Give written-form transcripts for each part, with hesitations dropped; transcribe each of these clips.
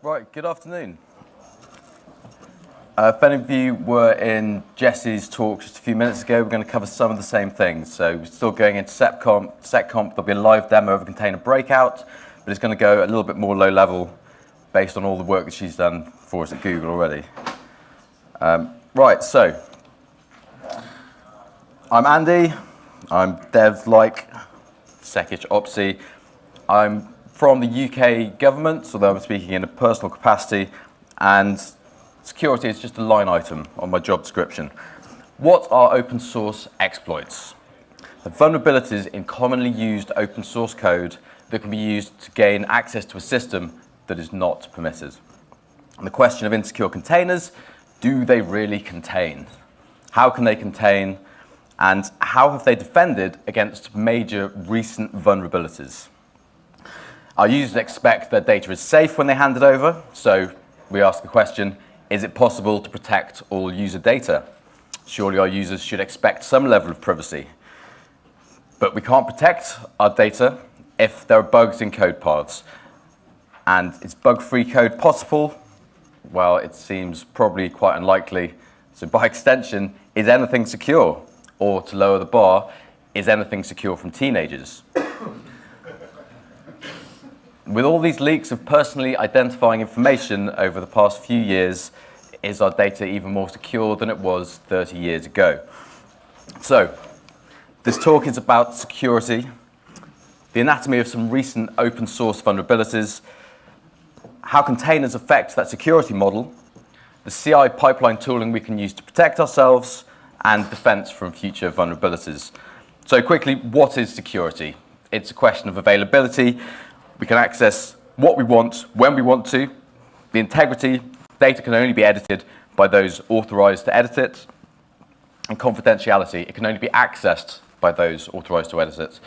Right, good afternoon. If any of you were in Jesse's talk just a few minutes ago, we're going to cover some of the same things. So we're still going into seccomp. There'll be a live demo of a container breakout, but it's going to go a little bit more low level based on all the work that she's done for us at Google already. Right, so I'm Andy. I'm dev-like, seckish opsy. I'm from the UK government, although I'm speaking in a personal capacity, and security is just a line item on my job description. What are open source exploits? The vulnerabilities in commonly used open source code that can be used to gain access to a system that is not permitted. And the question of insecure containers, do they really contain? How can they contain? And how have they defended against major recent vulnerabilities? Our users expect their data is safe when they hand it over, so we ask the question, is it possible to protect all user data? Surely our users should expect some level of privacy. But we can't protect our data if there are bugs in code paths. And is bug-free code possible? Well, it seems probably quite unlikely. So by extension, is anything secure? Or to lower the bar, is anything secure from teenagers? With all these leaks of personally identifying information over the past few years, is our data even more secure than it was 30 years ago? So, this talk is about security, the anatomy of some recent open source vulnerabilities, how containers affect that security model, the CI pipeline tooling we can use to protect ourselves, and defense from future vulnerabilities. So quickly, what is security? It's a question of availability. We can access what we want, when we want to. The integrity, data can only be edited by those authorized to edit it. And confidentiality, it can only be accessed by those authorized to edit it.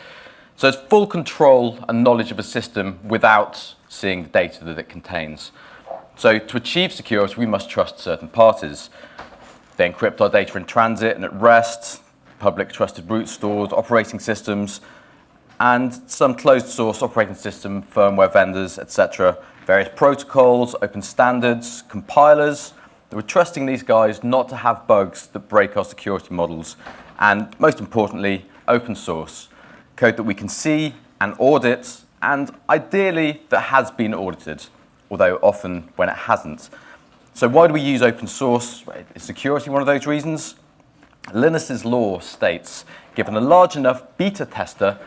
So it's full control and knowledge of a system without seeing the data that it contains. So to achieve security, we must trust certain parties. They encrypt our data in transit and at rest, public trusted root stores, operating systems, and some closed source operating system, firmware vendors, etc. Various protocols, open standards, compilers. We're trusting these guys not to have bugs that break our security models. And most importantly, open source. Code that we can see and audit, and ideally that has been audited, although often when it hasn't. So why do we use open source? Is security one of those reasons? Linus's law states, given a large enough beta tester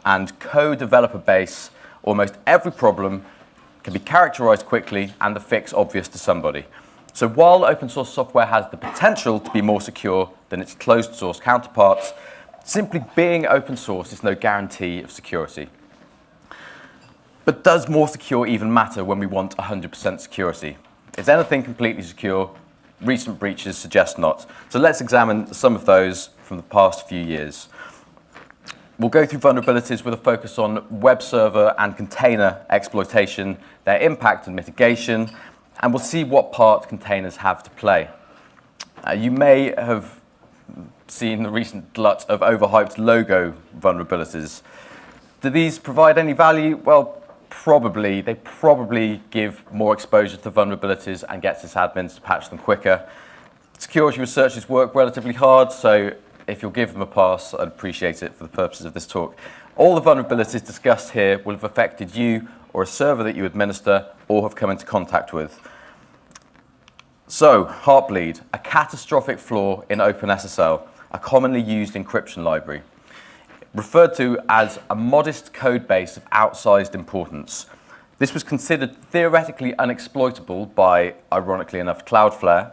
and co-developer base, almost every problem can be characterized quickly and the fix obvious to somebody. So while open source software has the potential to be more secure than its closed source counterparts, simply being open source is no guarantee of security. But does more secure even matter when we want 100% security? Is anything completely secure? Recent breaches suggest not. So let's examine some of those from the past few years. We'll go through vulnerabilities with a focus on web server and container exploitation, their impact and mitigation, and we'll see what part containers have to play. You may have seen the recent glut of overhyped logo vulnerabilities. Do these provide any value? Well, probably. They probably give more exposure to vulnerabilities and get sysadmins to patch them quicker. Security researchers work relatively hard, so if you'll give them a pass, I'd appreciate it for the purposes of this talk. All the vulnerabilities discussed here will have affected you or a server that you administer or have come into contact with. So, Heartbleed, a catastrophic flaw in OpenSSL, a commonly used encryption library. Referred to as a modest code base of outsized importance. This was considered theoretically unexploitable by, ironically enough, Cloudflare.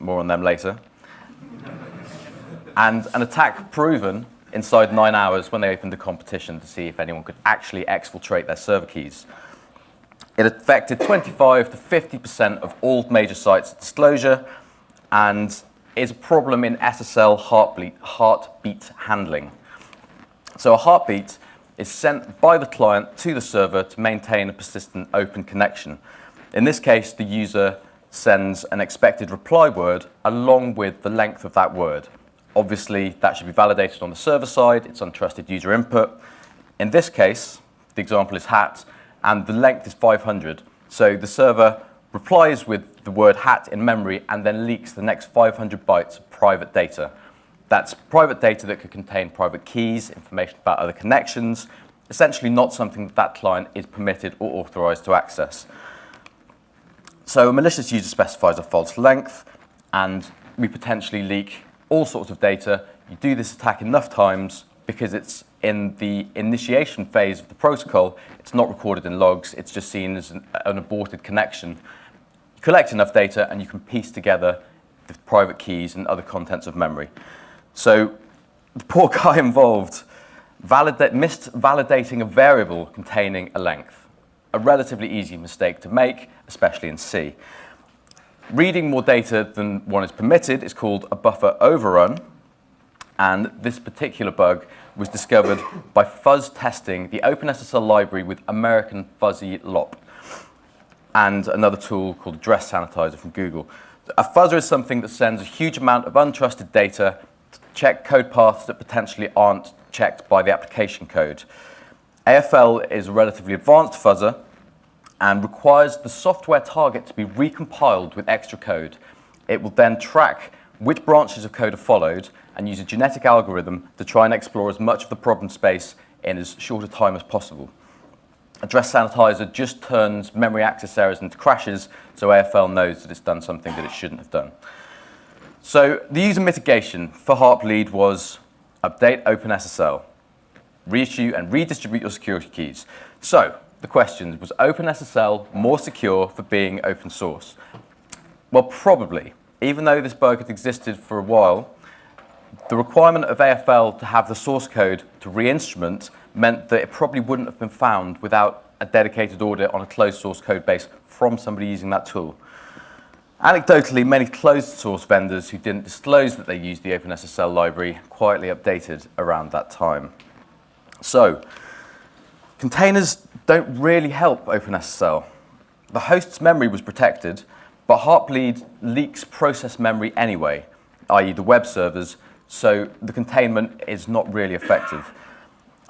More on them later. And an attack proven inside 9 hours when they opened a competition to see if anyone could actually exfiltrate their server keys. It affected 25 to 50% of all major sites at disclosure and is a problem in SSL heartbeat handling. So a heartbeat is sent by the client to the server to maintain a persistent open connection. In this case, the user sends an expected reply word along with the length of that word. Obviously, that should be validated on the server side. It's untrusted user input. In this case, the example is hat, and the length is 500. So the server replies with the word hat in memory, and then leaks the next 500 bytes of private data. That's private data that could contain private keys, information about other connections, essentially not something that client is permitted or authorized to access. So a malicious user specifies a false length, and we potentially leak all sorts of data. You do this attack enough times, because it's in the initiation phase of the protocol, it's not recorded in logs, it's just seen as an aborted connection. You collect enough data and you can piece together the private keys and other contents of memory. So the poor guy involved missed validating a variable containing a length, a relatively easy mistake to make, especially in C. Reading more data than one is permitted is called a buffer overrun, and this particular bug was discovered by fuzz testing the OpenSSL library with American Fuzzy Lop and another tool called Address Sanitizer from Google. A fuzzer is something that sends a huge amount of untrusted data to check code paths that potentially aren't checked by the application code. AFL is a relatively advanced fuzzer and requires the software target to be recompiled with extra code. It will then track which branches of code are followed and use a genetic algorithm to try and explore as much of the problem space in as short a time as possible. Address Sanitizer just turns memory access errors into crashes, so AFL knows that it's done something that it shouldn't have done. So the user mitigation for Heartbleed was update OpenSSL, reissue and redistribute your security keys. So the question was OpenSSL more secure for being open source? Well, probably. Even though this bug had existed for a while, the requirement of AFL to have the source code to re-instrument meant that it probably wouldn't have been found without a dedicated audit on a closed source code base from somebody using that tool. Anecdotally, many closed source vendors who didn't disclose that they used the OpenSSL library quietly updated around that time. So, containers don't really help OpenSSL. The host's memory was protected, but Heartbleed leaks process memory anyway, i.e. the web servers, so the containment is not really effective.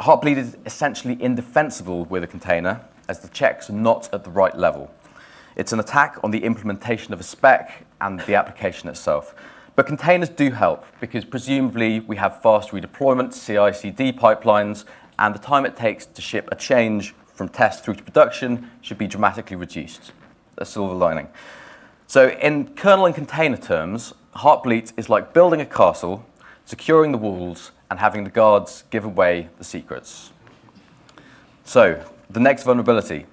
Heartbleed is essentially indefensible with a container, as the checks are not at the right level. It's an attack on the implementation of a spec and the application itself. But containers do help, because presumably we have fast redeployment, CI/CD pipelines, and the time it takes to ship a change from test through to production should be dramatically reduced. A silver lining. So in kernel and container terms, Heartbleed is like building a castle, securing the walls, and having the guards give away the secrets. So, the next vulnerability,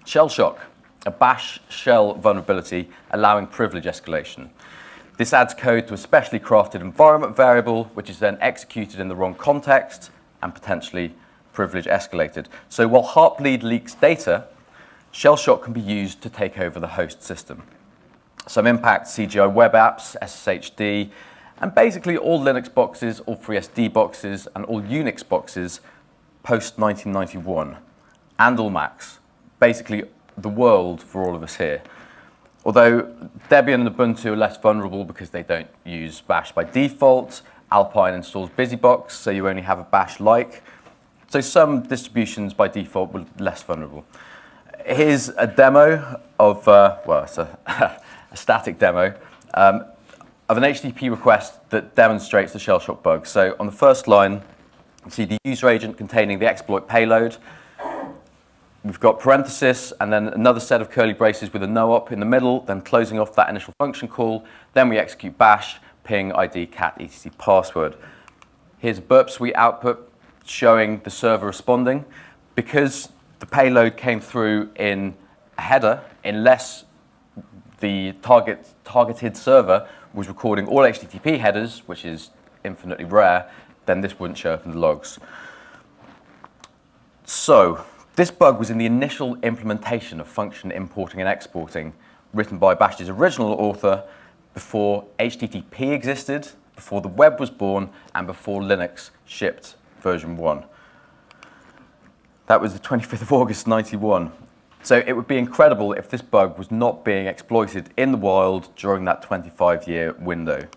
Shellshock, a bash shell vulnerability allowing privilege escalation. This adds code to a specially crafted environment variable, which is then executed in the wrong context and potentially privilege escalated. So while Heartbleed leaks data, Shellshock can be used to take over the host system. Some impact CGI web apps, SSHD, and basically all Linux boxes, all FreeSD boxes, and all Unix boxes post-1991, and all Macs. Basically the world for all of us here. Although Debian and Ubuntu are less vulnerable because they don't use bash by default, Alpine installs BusyBox, so you only have a bash-like. So some distributions by default were less vulnerable. Here's a demo of, well, it's a static demo, of an HTTP request that demonstrates the Shellshock bug. So on the first line, you see the user agent containing the exploit payload. We've got parenthesis and then another set of curly braces with a no-op in the middle, then closing off that initial function call. Then we execute bash, ping, ID, cat, etc password. Here's a burp suite output showing the server responding. Because the payload came through in a header, unless the targeted server was recording all HTTP headers, which is infinitely rare, then this wouldn't show up in the logs. So this bug was in the initial implementation of function importing and exporting, written by Bash's original author, before HTTP existed, before the web was born, and before Linux shipped version 1. That was the 25th of August, 91. So it would be incredible if this bug was not being exploited in the wild during that 25-year window.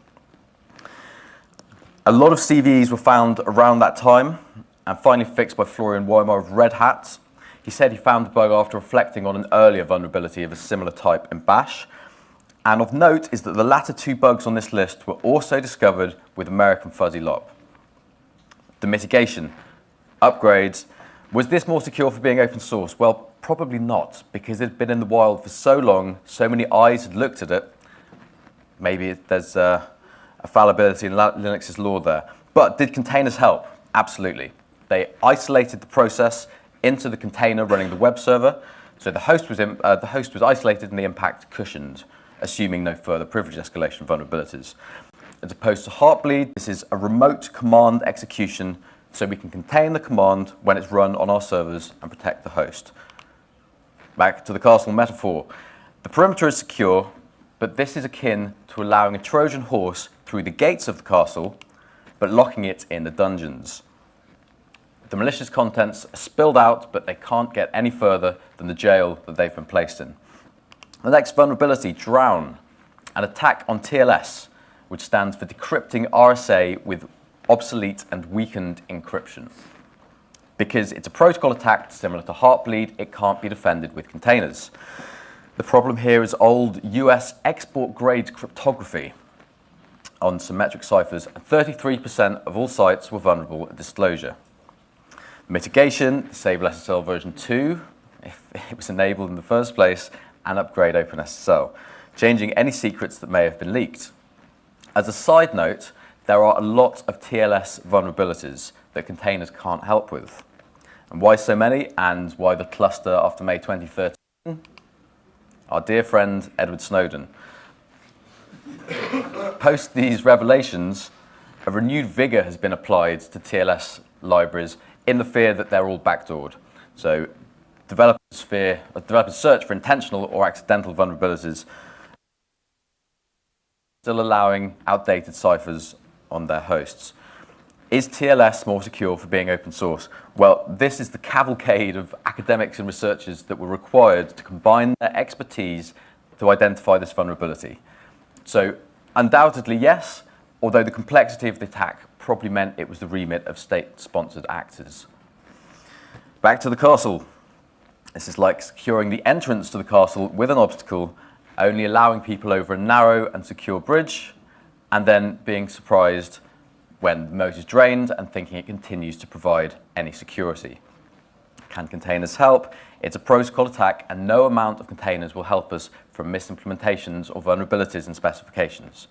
A lot of CVEs were found around that time and finally fixed by Florian Weimar of Red Hat. He said he found the bug after reflecting on an earlier vulnerability of a similar type in Bash. And of note is that the latter two bugs on this list were also discovered with American Fuzzy Lop. The mitigation, upgrades. Was this more secure for being open source? Well, probably not, because it had been in the wild for so long, so many eyes had looked at it. Maybe there's a fallibility in Linux's law there. But did containers help? Absolutely. They isolated the process into the container running the web server, so the host was isolated and the impact cushioned, assuming no further privilege escalation vulnerabilities. As opposed to Heartbleed, this is a remote command execution, so we can contain the command when it's run on our servers and protect the host. Back to the castle metaphor. The perimeter is secure, but this is akin to allowing a Trojan horse through the gates of the castle, but locking it in the dungeons. The malicious contents are spilled out, but they can't get any further than the jail that they've been placed in. The next vulnerability, Drown, an attack on TLS, which stands for decrypting RSA with obsolete and weakened encryption. Because it's a protocol attack similar to Heartbleed, it can't be defended with containers. The problem here is old US export-grade cryptography on symmetric ciphers, and 33% of all sites were vulnerable at disclosure. Mitigation, disable SSL version 2, if it was enabled in the first place, and upgrade OpenSSL, changing any secrets that may have been leaked. As a side note, there are a lot of TLS vulnerabilities that containers can't help with. And why so many, and why the cluster after May 2013? Our dear friend Edward Snowden. Post these revelations, a renewed vigor has been applied to TLS libraries in the fear that they're all backdoored. So developers search for intentional or accidental vulnerabilities, still allowing outdated ciphers on their hosts. Is TLS more secure for being open source? Well, this is the cavalcade of academics and researchers that were required to combine their expertise to identify this vulnerability. So undoubtedly yes, although the complexity of the attack probably meant it was the remit of state-sponsored actors. Back to the castle. This is like securing the entrance to the castle with an obstacle, only allowing people over a narrow and secure bridge, and then being surprised when the moat is drained and thinking it continues to provide any security. Can containers help? It's a protocol attack, and no amount of containers will help us from misimplementations or vulnerabilities in specifications.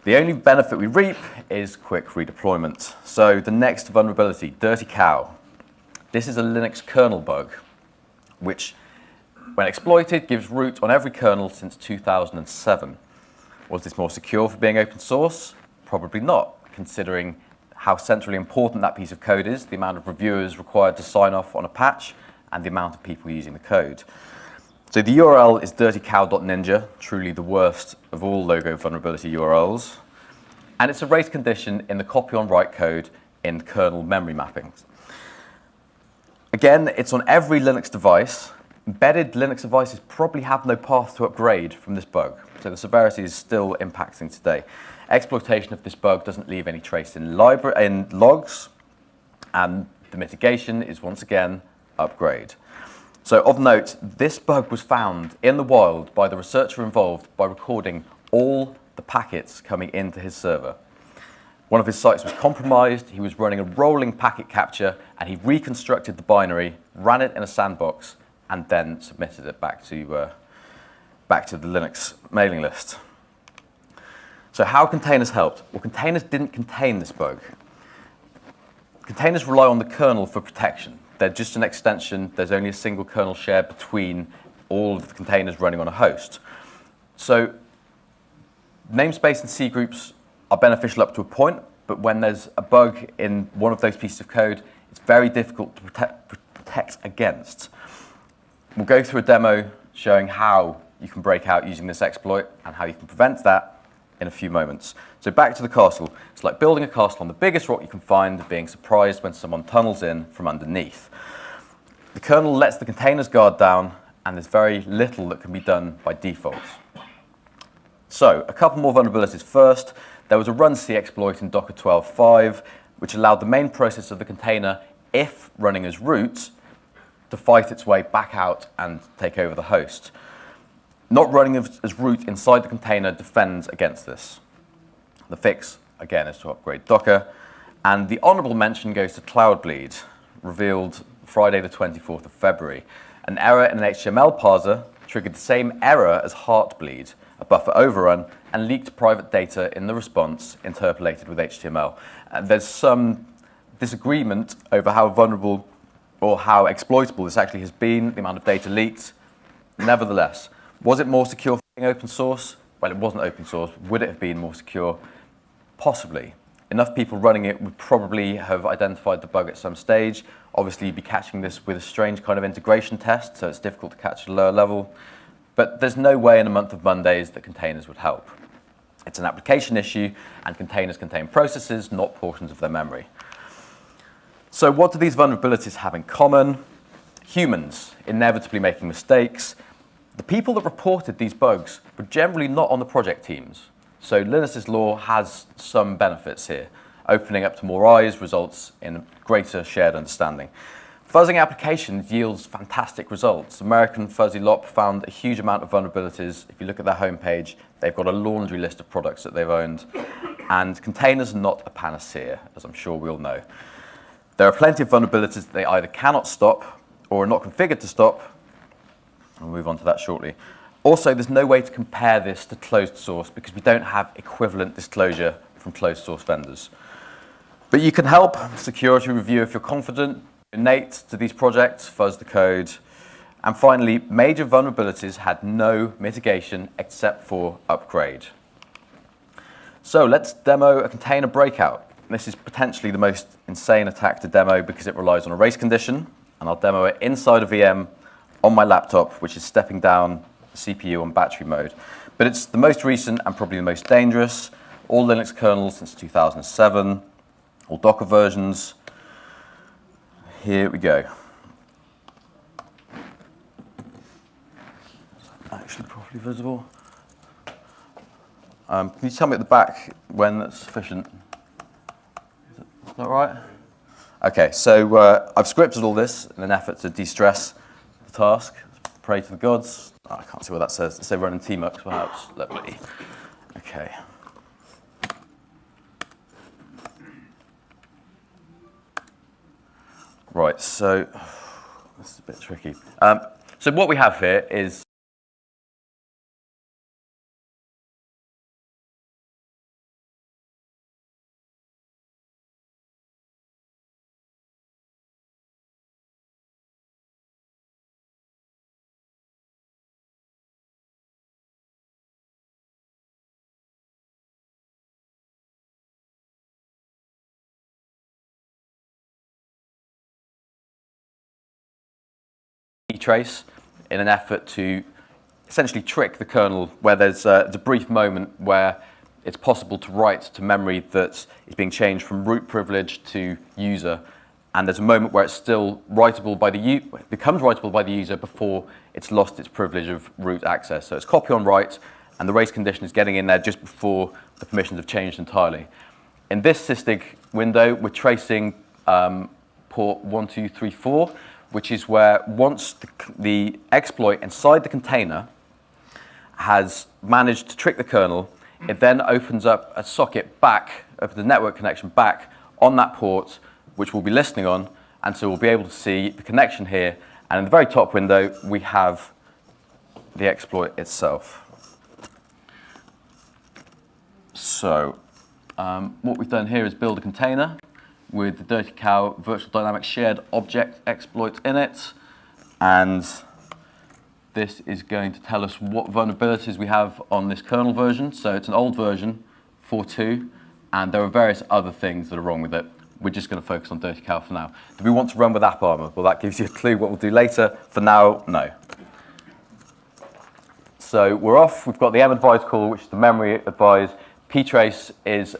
The only benefit we reap is quick redeployment. So the next vulnerability, Dirty Cow. This is a Linux kernel bug, which, when exploited, gives root on every kernel since 2007. Was this more secure for being open source? Probably not, considering how centrally important that piece of code is, the amount of reviewers required to sign off on a patch, and the amount of people using the code. So the URL is dirtycow.ninja, truly the worst of all logo vulnerability URLs. And it's a race condition in the copy on write code in kernel memory mappings. Again, it's on every Linux device. Embedded Linux devices probably have no path to upgrade from this bug, so the severity is still impacting today. Exploitation of this bug doesn't leave any trace in logs, and the mitigation is once again upgrade. So of note, this bug was found in the wild by the researcher involved by recording all the packets coming into his server. One of his sites was compromised, he was running a rolling packet capture, and he reconstructed the binary, ran it in a sandbox, and then submitted it back to the Linux mailing list. So how containers helped? Well, containers didn't contain this bug. Containers rely on the kernel for protection. They're just an extension. There's only a single kernel shared between all of the containers running on a host. So namespace and C groups are beneficial up to a point, but when there's a bug in one of those pieces of code, it's very difficult to protect against. We'll go through a demo showing how you can break out using this exploit and how you can prevent that in a few moments. So back to the castle. It's like building a castle on the biggest rock you can find and being surprised when someone tunnels in from underneath. The kernel lets the container's guard down, and there's very little that can be done by default. So a couple more vulnerabilities. First, there was a runc exploit in Docker 12.5, which allowed the main process of the container, if running as root, to fight its way back out and take over the host. Not running as root inside the container defends against this. The fix, again, is to upgrade Docker. And the honorable mention goes to Heartbleed, revealed Friday the 24th of February. An error in an HTML parser triggered the same error as Heartbleed, a buffer overrun, and leaked private data in the response interpolated with HTML. And there's some disagreement over how vulnerable or how exploitable this actually has been, the amount of data leaked. Nevertheless, was it more secure for being open source? Well, it wasn't open source. Would it have been more secure? Possibly. Enough people running it would probably have identified the bug at some stage. Obviously, you'd be catching this with a strange kind of integration test, so it's difficult to catch at a lower level. But there's no way in a month of Mondays that containers would help. It's an application issue, and containers contain processes, not portions of their memory. So what do these vulnerabilities have in common? Humans inevitably making mistakes. The people that reported these bugs were generally not on the project teams. So Linus's law has some benefits here. Opening up to more eyes results in greater shared understanding. Fuzzing applications yields fantastic results. American Fuzzy Lop found a huge amount of vulnerabilities. If you look at their homepage, they've got a laundry list of products that they've owned. And containers are not a panacea, as I'm sure we all know. There are plenty of vulnerabilities that they either cannot stop or are not configured to stop. I'll move on to that shortly. Also, there's no way to compare this to closed source because we don't have equivalent disclosure from closed source vendors. But you can help security review if you're confident, donate to these projects, fuzz the code. And finally, major vulnerabilities had no mitigation except for upgrade. So let's demo a container breakout. This is potentially the most insane attack to demo because it relies on a race condition, and I'll demo it inside a VM on my laptop, which is stepping down the CPU on battery mode. But it's the most recent and probably the most dangerous. All Linux kernels since 2007, all Docker versions. Here we go. Actually properly visible. Can you tell me at the back when that's sufficient? Is that right? Okay, so I've scripted all this in an effort to de-stress the task. Pray to the gods. Oh, I can't see what that says. Let's say running tmux, perhaps. Lovely. Okay. Right, so this is a bit tricky. So what we have here is trace in an effort to essentially trick the kernel where there's a brief moment where it's possible to write to memory that is being changed from root privilege to user, and there's a moment where it's still writable by the becomes writable by the user before it's lost its privilege of root access. So it's copy on write, and the race condition is getting in there just before the permissions have changed entirely. In this sysdig window, we're tracing port 1234, which is where once the exploit inside the container has managed to trick the kernel, it then opens up a socket back, opens the network connection back on that port, which we'll be listening on, and so we'll be able to see the connection here. And in the very top window, we have the exploit itself. So what we've done here is build a container with the Dirty Cow virtual dynamic shared object exploit in it. And this is going to tell us what vulnerabilities we have on this kernel version. So it's an old version, 4.2, and there are various other things that are wrong with it. We're just going to focus on Dirty Cow for now. Do we want to run with AppArmor? Well, that gives you a clue what we'll do later. For now, no. So we're off. We've got the madvise call, which is the memory advise. ptrace is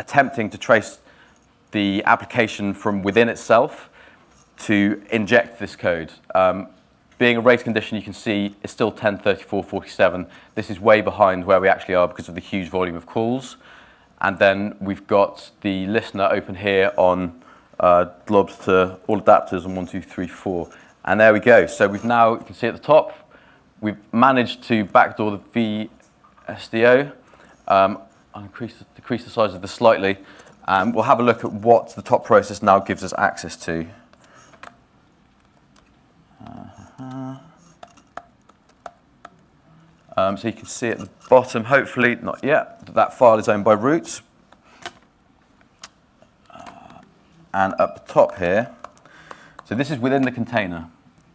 attempting to trace the application from within itself to inject this code. Being a race condition, you can see it's still 10.34.47. This is way behind where we actually are because of the huge volume of calls. And then we've got the listener open here on globs to all adapters on 1234. And there we go. So we've now, you can see at the top, we've managed to backdoor the VSDO. I'll decrease the size of this slightly. We'll have a look at what the top process now gives us access to. So you can see at the bottom, hopefully not yet, that file is owned by root. And up the top here, so this is within the container.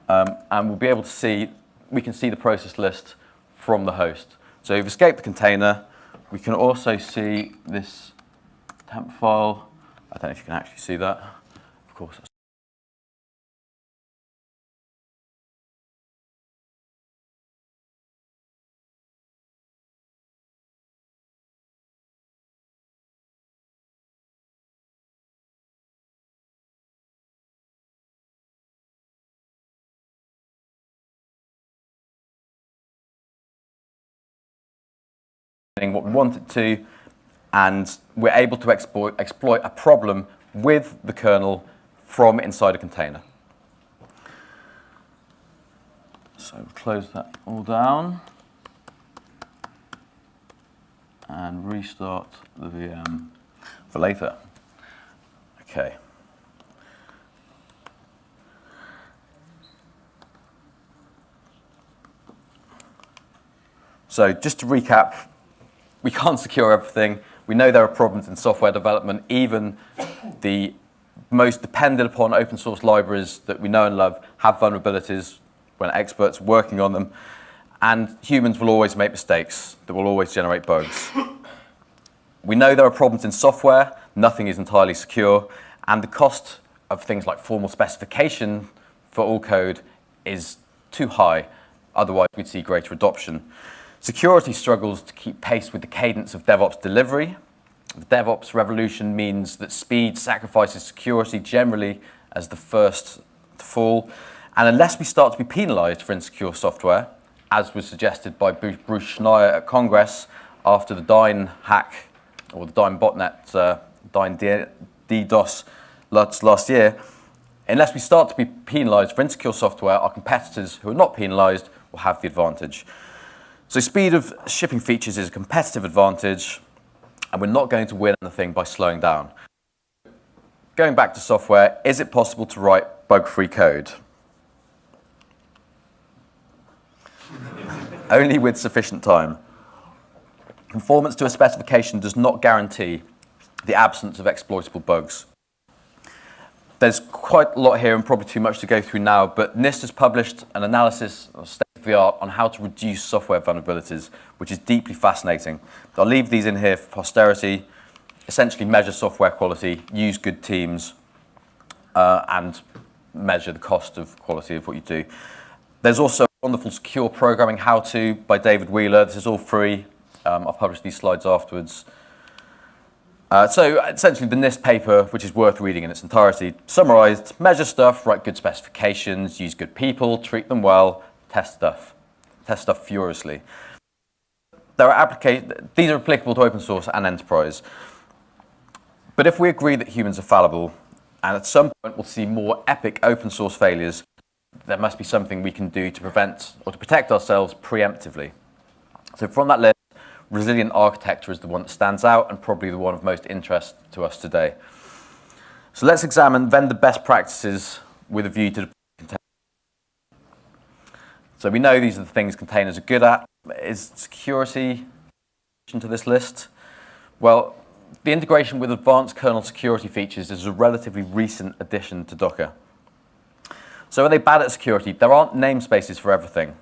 And we'll be able to see, we can see the process list from the host. So you've escaped the container. We can also see this temp file. I don't know if you can actually see that. Of course. What we want it to, and we're able to exploit a problem with the kernel from inside a container. So we'll close that all down and restart the VM for later. Okay. So just to recap, we can't secure everything. We know there are problems in software development. Even the most dependent upon open source libraries that we know and love have vulnerabilities when experts are working on them. And humans will always make mistakes that will always generate bugs. We know there are problems in software. Nothing is entirely secure. And the cost of things like formal specification for all code is too high. Otherwise, we'd see greater adoption. Security struggles to keep pace with the cadence of DevOps delivery. The DevOps revolution means that speed sacrifices security generally as the first to fall. And unless we start to be penalized for insecure software, as was suggested by Bruce Schneier at Congress after the Dyn hack, or the Dyn botnet, Dyn DDoS last year, unless we start to be penalized for insecure software, our competitors who are not penalized will have the advantage. So speed of shipping features is a competitive advantage, and we're not going to win anything by slowing down. Going back to software, is it possible to write bug-free code? Only with sufficient time. Conformance to a specification does not guarantee the absence of exploitable bugs. There's quite a lot here and probably too much to go through now, but NIST has published an analysis of state-of-the-art on how to reduce software vulnerabilities, which is deeply fascinating. I'll leave these in here for posterity. Essentially measure software quality, use good teams, and measure the cost of quality of what you do. There's also a wonderful secure programming how-to by David Wheeler. This is all free. I'll publish these slides afterwards. So essentially the NIST paper, which is worth reading in its entirety, summarized: measure stuff, write good specifications, use good people, treat them well, test stuff furiously. There are these are applicable to open source and enterprise. But if we agree that humans are fallible, and at some point we'll see more epic open source failures, there must be something we can do to prevent or to protect ourselves preemptively. So from that list, resilient architecture is the one that stands out and probably the one of most interest to us today. So let's examine vendor best practices with a view to the container. So we know these are the things containers are good at. Is security to this list? Well, the integration with advanced kernel security features is a relatively recent addition to Docker. So are they bad at security? There aren't namespaces for everything.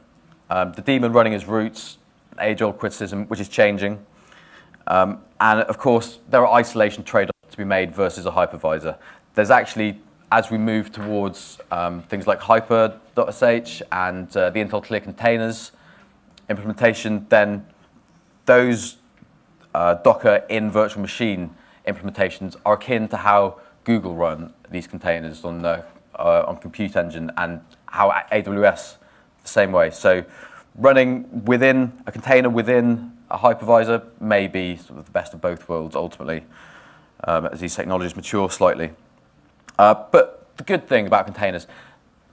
The daemon running as roots, age-old criticism, which is changing. And of course, there are isolation trade-offs to be made versus a hypervisor. There's actually, as we move towards things like hyper.sh and the Intel Clear Containers implementation, then those Docker in virtual machine implementations are akin to how Google run these containers on Compute Engine, and how AWS the same way. So running within a container within a hypervisor may be sort of the best of both worlds ultimately, as these technologies mature slightly. But the good thing about containers,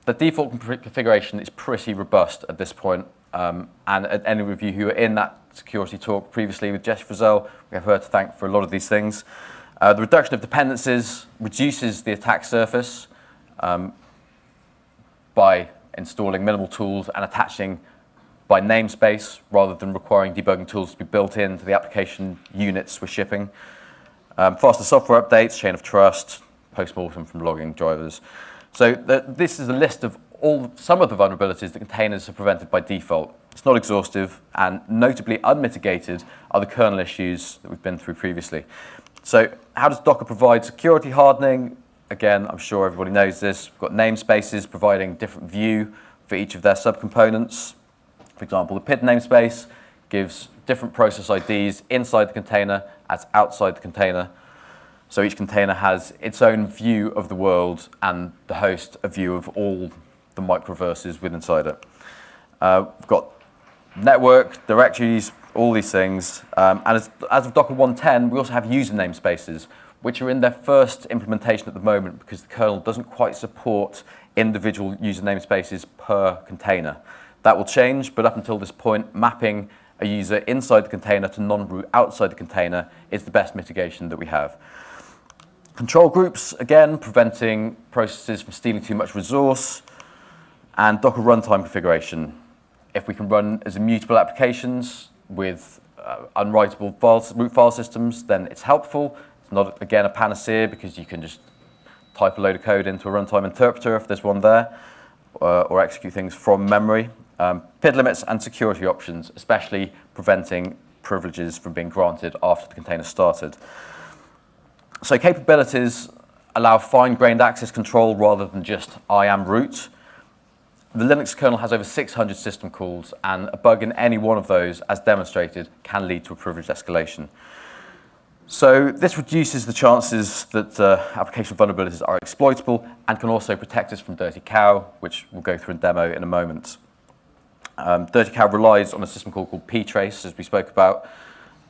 the default configuration is pretty robust at this point, and any of you who were in that security talk previously with Jess Frizzell, we have her to thank for a lot of these things. The reduction of dependencies reduces the attack surface by installing minimal tools and attaching by namespace rather than requiring debugging tools to be built into the application units we're shipping. Faster software updates, chain of trust, post-mortem from logging drivers. So this is a list of some of the vulnerabilities that containers are prevented by default. It's not exhaustive, and notably unmitigated are the kernel issues that we've been through previously. So how does Docker provide security hardening? Again, I'm sure everybody knows this. We've got namespaces providing different view for each of their subcomponents. For example, the PID namespace gives different process IDs inside the container as outside the container. So each container has its own view of the world and the host a view of all the microverses within inside it. We've got network, directories, all these things. And as of Docker 1.10, we also have user namespaces, which are in their first implementation at the moment because the kernel doesn't quite support individual user namespaces per container. That will change, but up until this point, mapping a user inside the container to non-root outside the container is the best mitigation that we have. Control groups, again, preventing processes from stealing too much resource, and Docker runtime configuration. If we can run as immutable applications with unwritable root file systems, then it's helpful. It's not, again, a panacea because you can just type a load of code into a runtime interpreter if there's one there, or execute things from memory. PID limits and security options, especially preventing privileges from being granted after the container started. So capabilities allow fine-grained access control rather than just I am root. The Linux kernel has over 600 system calls, and a bug in any one of those, as demonstrated, can lead to a privileged escalation. So this reduces the chances that application vulnerabilities are exploitable and can also protect us from Dirty Cow, which we'll go through in demo in a moment. Dirty Cow relies on a system call called ptrace, as we spoke about,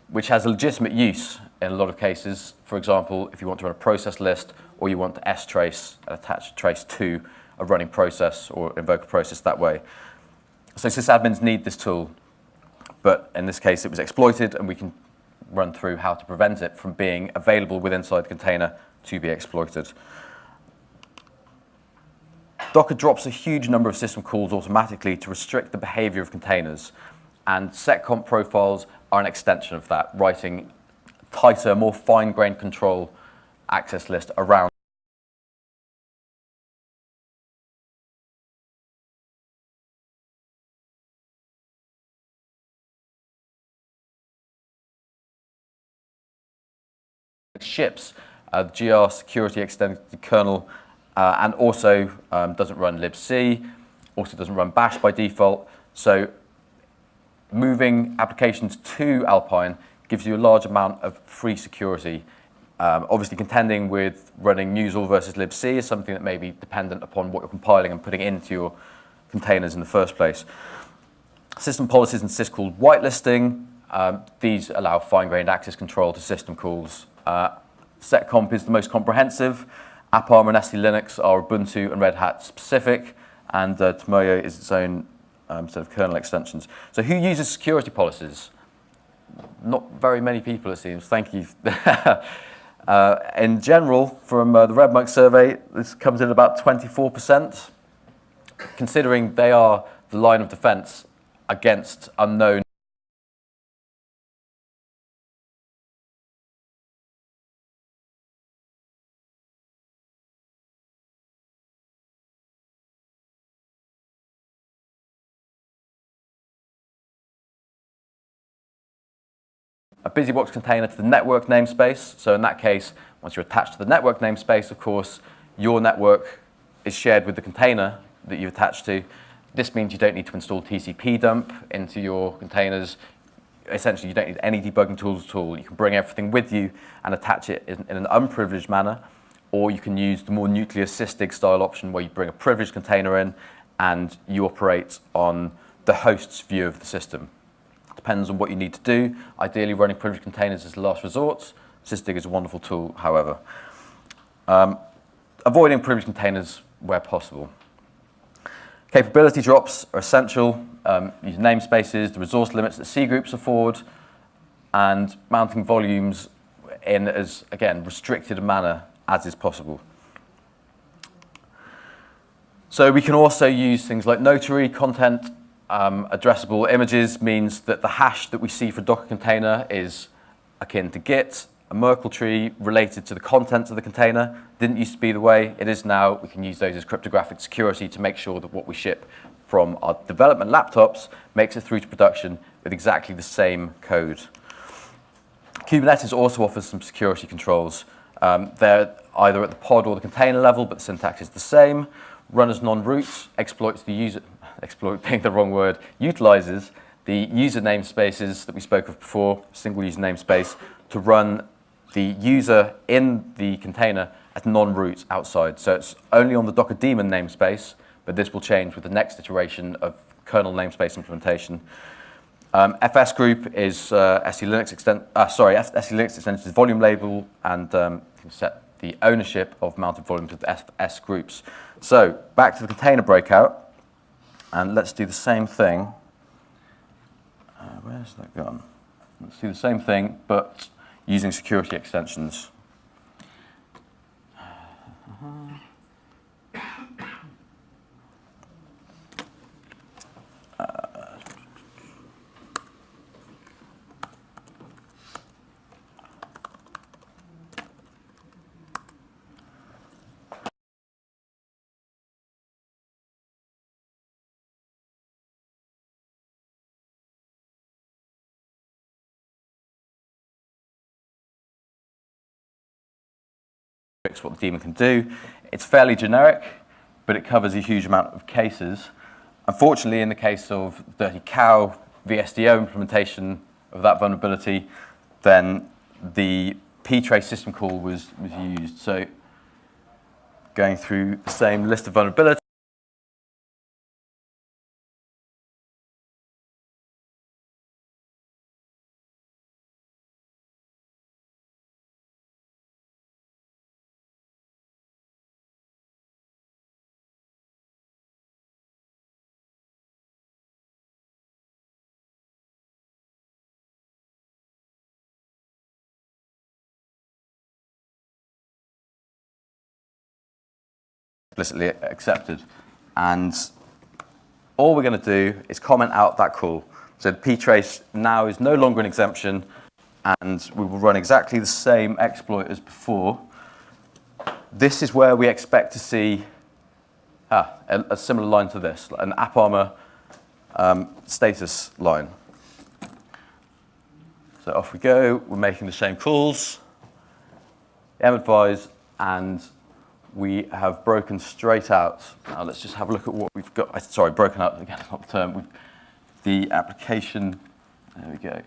which has a legitimate use in a lot of cases. For example, if you want to run a process list or you want to strace and attach trace to a running process or invoke a process that way. So sysadmins need this tool, but in this case it was exploited, and we can run through how to prevent it from being available within inside the container to be exploited. Docker drops a huge number of system calls automatically to restrict the behavior of containers, and seccomp profiles are an extension of that, writing tighter, more fine-grained control access list around ships. The GR security extended the kernel and also doesn't run libc, also doesn't run bash by default. So moving applications to Alpine gives you a large amount of free security. Obviously contending with running musl versus libc is something that may be dependent upon what you're compiling and putting into your containers in the first place. System policies and syscall whitelisting, these allow fine-grained access control to system calls. Seccomp is the most comprehensive. AppArmor and ST Linux are Ubuntu and Red Hat specific, and Tomoyo is its own set of kernel extensions. So who uses security policies? Not very many people, it seems. Thank you. In general, from the RedMonk survey, this comes in about 24%, considering they are the line of defense against unknown a BusyBox container to the network namespace. So in that case, once you're attached to the network namespace, of course, your network is shared with the container that you attach to. This means you don't need to install TCP dump into your containers. Essentially, you don't need any debugging tools at all. You can bring everything with you and attach it in an unprivileged manner, or you can use the more nuclear-sysdig style option where you bring a privileged container in and you operate on the host's view of the system. Depends on what you need to do. Ideally, running privileged containers is the last resort. Sysdig is a wonderful tool, however. Avoiding privileged containers where possible. Capability drops are essential, using namespaces, the resource limits that C groups afford, and mounting volumes in as, again, restricted a manner as is possible. So we can also use things like notary content. Addressable images means that the hash that we see for Docker container is akin to Git. A Merkle tree related to the contents of the container didn't used to be the way it is now. We can use those as cryptographic security to make sure that what we ship from our development laptops makes it through to production with exactly the same code. Kubernetes also offers some security controls. They're either at the pod or the container level, but the syntax is the same. Run as non-root exploits the user, exploit being the wrong word, utilizes the user namespaces that we spoke of before, single user namespace, to run the user in the container as non-root outside. So it's only on the Docker daemon namespace, but this will change with the next iteration of kernel namespace implementation. FS group is SE Linux extension's volume label, and you can set the ownership of mounted volumes with FS groups. So back to the container breakout, and let's do the same thing. Where's that gone? Let's do the same thing, but using security extensions. What the daemon can do. It's fairly generic, but it covers a huge amount of cases. Unfortunately, in the case of Dirty Cow VSDO implementation of that vulnerability, then the ptrace system call was used. So going through the same list of vulnerabilities, explicitly accepted. And all we're going to do is comment out that call. So the ptrace now is no longer an exemption, and we will run exactly the same exploit as before. This is where we expect to see a similar line to this, an AppArmor status line. So off we go. We're making the same calls, mAdvise, and we have broken straight out. Now let's just have a look at what we've got. Sorry, broken out, again, not the term. The application, there we go.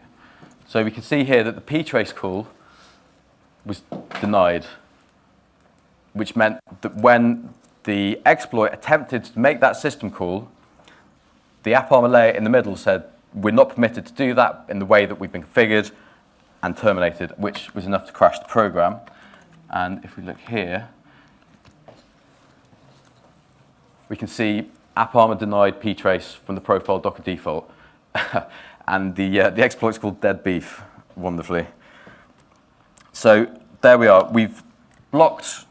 So we can see here that the ptrace call was denied, which meant that when the exploit attempted to make that system call, the AppArmor layer in the middle said, we're not permitted to do that in the way that we've been configured, and terminated, which was enough to crash the program. And if we look here, we can see AppArmor denied ptrace from the profile Docker default. And the exploit's called dead beef, wonderfully. So there we are. We've blocked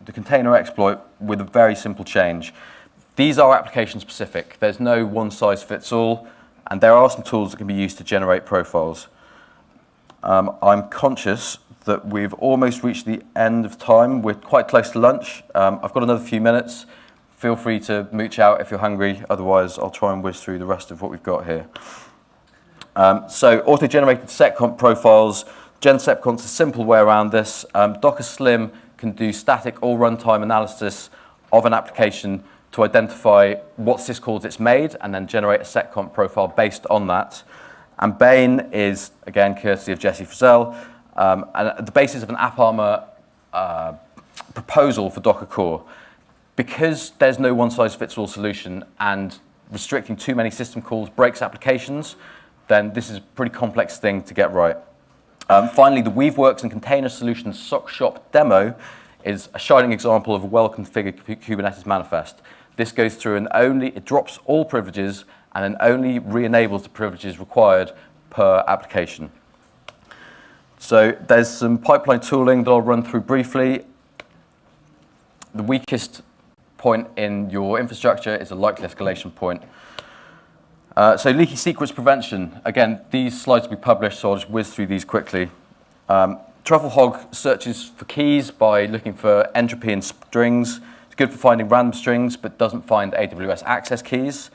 the container exploit with a very simple change. These are application specific. There's no one size fits all, and there are some tools that can be used to generate profiles. I'm conscious that we've almost reached the end of time. We're quite close to lunch. I've got another few minutes. Feel free to mooch out if you're hungry. Otherwise, I'll try and whiz through the rest of what we've got here. So auto-generated setcomp profiles. GenSepCont's a simple way around this. Docker Slim can do static all runtime analysis of an application to identify what syscalls it's made and then generate a setcomp profile based on that. And Bane is, again, courtesy of Jesse Frizzell, and at the basis of an AppArmor proposal for Docker Core. Because there's no one-size-fits-all solution and restricting too many system calls breaks applications, then this is a pretty complex thing to get right. Finally, the Weaveworks and Container Solutions Sock Shop demo is a shining example of a well-configured Kubernetes manifest. This goes through and it drops all privileges and then only re-enables the privileges required per application. So there's some pipeline tooling that I'll run through briefly. The weakest point in your infrastructure is a likely escalation point. So Leaky-secrets Prevention. Again, these slides will be published, so I'll just whiz through these quickly. Trufflehog searches for keys by looking for entropy in strings. It's good for finding random strings, but doesn't find AWS access keys.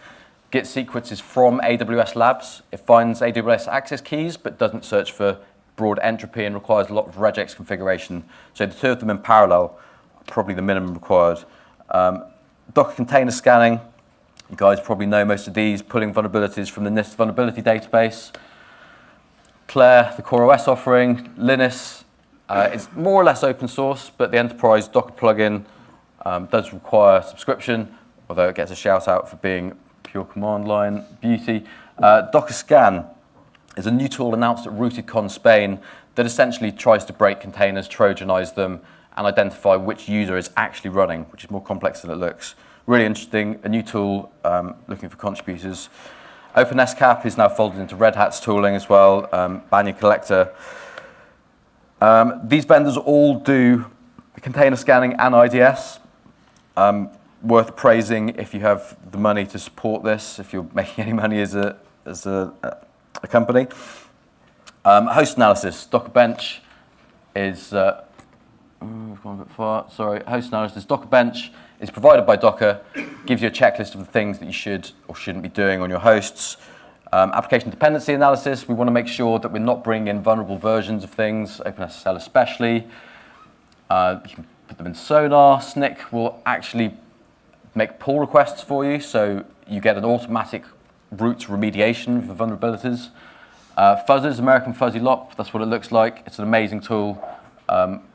Git secrets is from AWS Labs. It finds AWS access keys, but doesn't search for broad entropy and requires a lot of regex configuration. So the two of them in parallel are probably the minimum required. Docker container scanning. You guys probably know most of these, pulling vulnerabilities from the NIST vulnerability database. Claire, the CoreOS offering. Linus, it's more or less open source, but the enterprise Docker plugin does require subscription, although it gets a shout out for being pure command line beauty. Docker Scan is a new tool announced at RootedCon Spain that essentially tries to break containers, Trojanize them, and identify which user is actually running, which is more complex than it looks. Really interesting, a new tool looking for contributors. OpenSCAP is now folded into Red Hat's tooling as well, Banyan Collector. These vendors all do container scanning and IDS. Worth praising if you have the money to support this, if you're making any money as a company. Host analysis, Docker Bench is, we've gone a bit far, sorry. Host analysis, Docker Bench is provided by Docker, gives you a checklist of the things that you should or shouldn't be doing on your hosts. Application dependency analysis, we want to make sure that we're not bringing in vulnerable versions of things, OpenSSL especially. You can put them in Sonar. SNCC will actually make pull requests for you, so you get an automatic route to remediation for vulnerabilities. Fuzzers, American Fuzzy Lop, that's what it looks like. It's an amazing tool,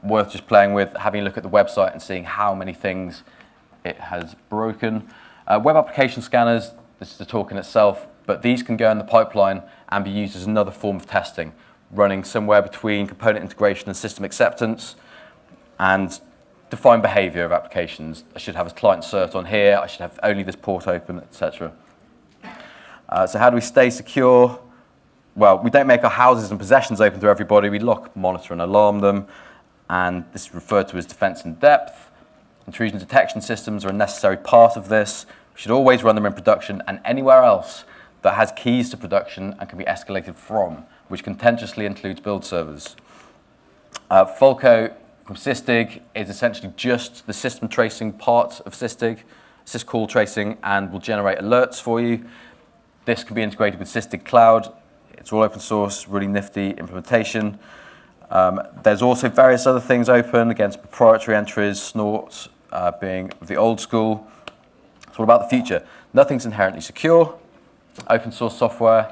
worth just playing with, having a look at the website and seeing how many things it has broken. Web application scanners, this is a talk in itself, but these can go in the pipeline and be used as another form of testing, running somewhere between component integration and system acceptance, and define behavior of applications. I should have a client cert on here, I should have only this port open, etc. So how do we stay secure? Well, we don't make our houses and possessions open to everybody. We lock, monitor, and alarm them. And this is referred to as defense in depth. Intrusion detection systems are a necessary part of this. We should always run them in production and anywhere else that has keys to production and can be escalated from, which contentiously includes build servers. Folco from Sysdig is essentially just the system tracing part of Sysdig, syscall tracing, and will generate alerts for you. This can be integrated with Sysdig Cloud. It's all open source, really nifty implementation. There's also various other things open against proprietary entries, Snort being the old school. It's all about the future. Nothing's inherently secure. Open source software,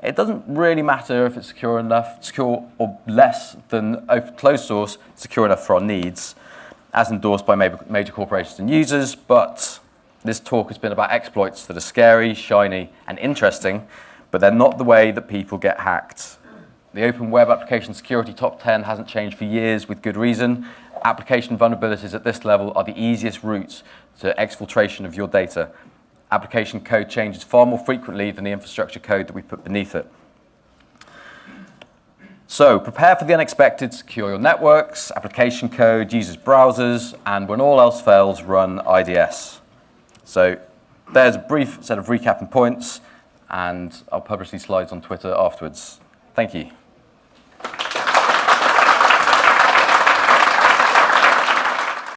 it doesn't really matter if it's secure enough, secure or less than closed source, secure enough for our needs, as endorsed by major corporations and users, but this talk has been about exploits that are scary, shiny, and interesting, but they're not the way that people get hacked. The Open Web Application Security Top 10 hasn't changed for years with good reason. Application vulnerabilities at this level are the easiest route to exfiltration of your data. Application code changes far more frequently than the infrastructure code that we put beneath it. So prepare for the unexpected, secure your networks, application code, users' browsers, and when all else fails, run IDS. So there's a brief set of recapping points, and I'll publish these slides on Twitter afterwards. Thank you.